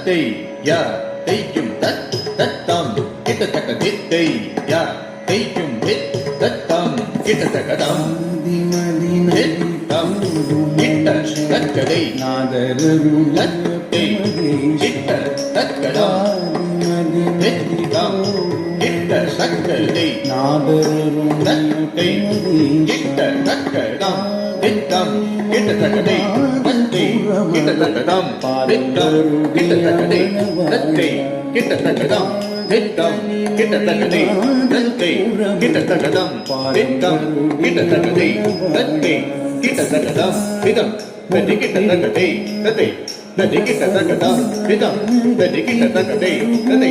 தத்தை யா தைக்கும் தத் தத்தம் கிட்டத்தக்க தித்தை யா தைக்கும் தித் தத்தம் கிட்டத்தக்கதம் தித்தம் கிட்ட தக்கதை நாதரருள் தத்தை கிட்ட தக்கதம் தித்தம் கிட்ட தக்கதை நாதரருள் தத்தை கிட்ட தக்கதம் தித்தம் கிட்ட தக்கதை தத்தை கிட்ட தக்கதம் தித்தம் கிட்ட தக்கதை தத்தை கிட்ட தக்கதம் தித்தம் கிட்ட தக்கதை தத்தை கிட்ட தக்கதம் தித்தம் கிட்ட தக்கதை தத்தை கிட்ட தக்கதம் திதம் தத்தி கிட்ட தக்கதை தத்தை தத்தி கிட்ட தக்கதம் திதம் தத்தி கிட்ட தக்கதை தத்தை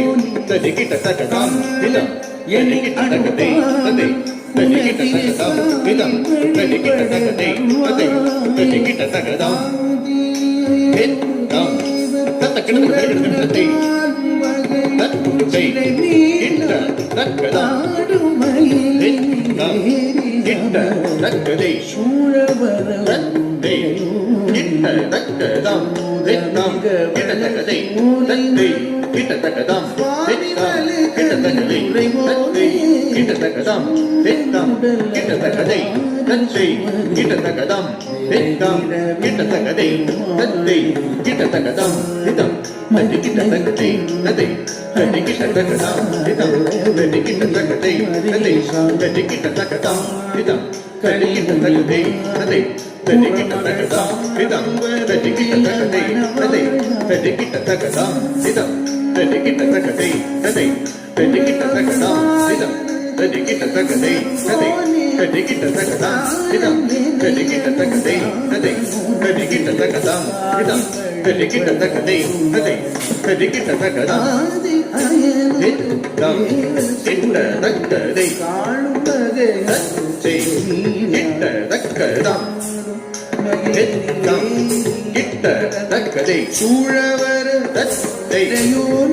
தத்தி கிட்ட தக்கதம் திதம் தத்தி கிட்ட தக்கதை தத்தை தத்தி கிட்ட தக்கதம் திதம் தத்தி கிட்ட தக்கதை தத்தை தத்தி கிட்ட தக்கதம் திதம் தத்த கிட்ட தக்கதை தத்தை கிட்ட தக்கதம் திதம் கிட்ட தக்கதை தத்தை கிட்ட தக்கதம் திதம் கிட்ட தக்கதை தத்தை கிட்ட தக்கதம் திதம் கிட்ட தக்கதை தத்தை கிட்ட தக்கதம் திதம் கிட்ட தக்கதை தத்தை கிட்ட தக்கதம் திதம் கிட்ட தக்கதை தத்தை கிட்ட தக்கதம் திதம் தத்தி கிட்ட தக்கதை தத்தை தத்தி கிட்ட தக்கதம் திதம் தத்தி கிட்ட தக்கதை தத்தை தத்தி கிட்ட தக்கதம் திதம் தத்தி கிட்ட தக்கதை தத்தை தத்தி கிட்ட தக்கதம் திதம் தத்தி கிட்ட தக்கதை தத்தை தத்தி கிட்ட தக்கதம் திதம் தத்தி கிட்ட தக்கதை தத்தை தத்தி கிட்ட தக்கதம் திதம் தத்தி கிட்ட தக்கதை தத்தை தத்தி கிட்ட தக்கதம் திதம் தத்தி கிட்ட தக்கதை தத்தை தத்தி கிட்ட தக்கதம் திதம் தத்தி கிட்ட தக்கதை தத்தை தத்தி கிட்ட தக்கதம் திதம் கிட்ட தக்கதை தத்தை கிட்ட தக்கதம் திதம் கிட்ட தக்கதை சூழவர தத்தை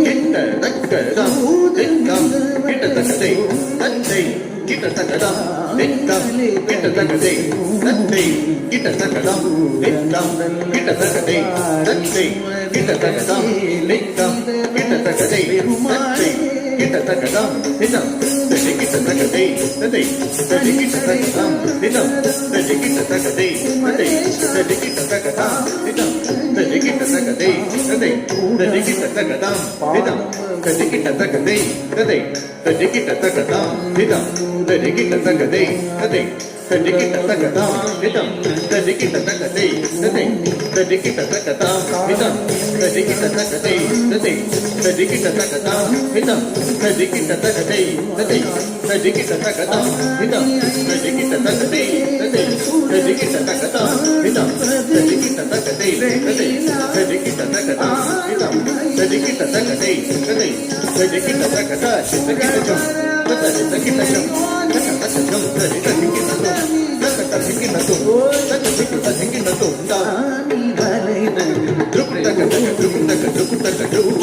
கிட்ட தக்கதம் திதம் கிட்ட தக்கதை தத்தை கிட்ட தக்கதம் திதம் கிட்ட தக்கதை தத்தை கிட்ட தக்கதம் திதம் கிட்ட தக்கதை தத்தை கிட்ட தக்கதம் திதம் கிட்ட தக்கதை தத்தை கிட்ட தக்கதம் திதம் தத்தை கிட்ட தக்கதை தத்தை தத்தை கிட்ட தக்கதம் திதம் தத்தை கிட்ட தக்கதை தத்தை தத்தை கிட்ட தக்கதம் திதம் தத்தை கிட்ட தக்கதை தத்தை தத்தை கிட்ட தக்கதம் திதம் தத்தை கிட்ட தக்கதை தத்தை தத்தை கிட்ட தக்கதம் திதம் தத்தை கிட்ட தக்கதை தத்தை தத்தை கிட்ட தக்கதம் திதம் தத்தை கிட்ட தக்கதை தத்தை தத்தை கிட்ட தக்கதம் திதம் தத்தை கிட்ட தக்கதை தத்தை தத்தை கிட்ட தக்கதம் திதம் தத்தை கிட்ட தக்கதை தத்தை தத்தை கிட்ட தக்கதம் திதம் தத்தை கிட்ட தக்கதை தத்தை தத்தை கிட்ட தக்கதம் திதம் தத்தை கிட்ட தக்கதை தத்தை தத்தை கிட்ட தக்கதம் திதம் தத்தை கிட்ட தக்கதை தத்தை தத்தை கிட்ட தக்கதா சித்த கிட்ட ஜம் தத்தை சித்த கிட்ட ஜம் தத்தை தத்தை ஜம் தத்தை தத்தை கிட்ட ஜம் தத்தை தத்தை கிட்ட ஜம் தத்தை தத்தை கிட்ட ஜம் தா ஆனி வலைதல் drup taka taka drup taka drup taka drup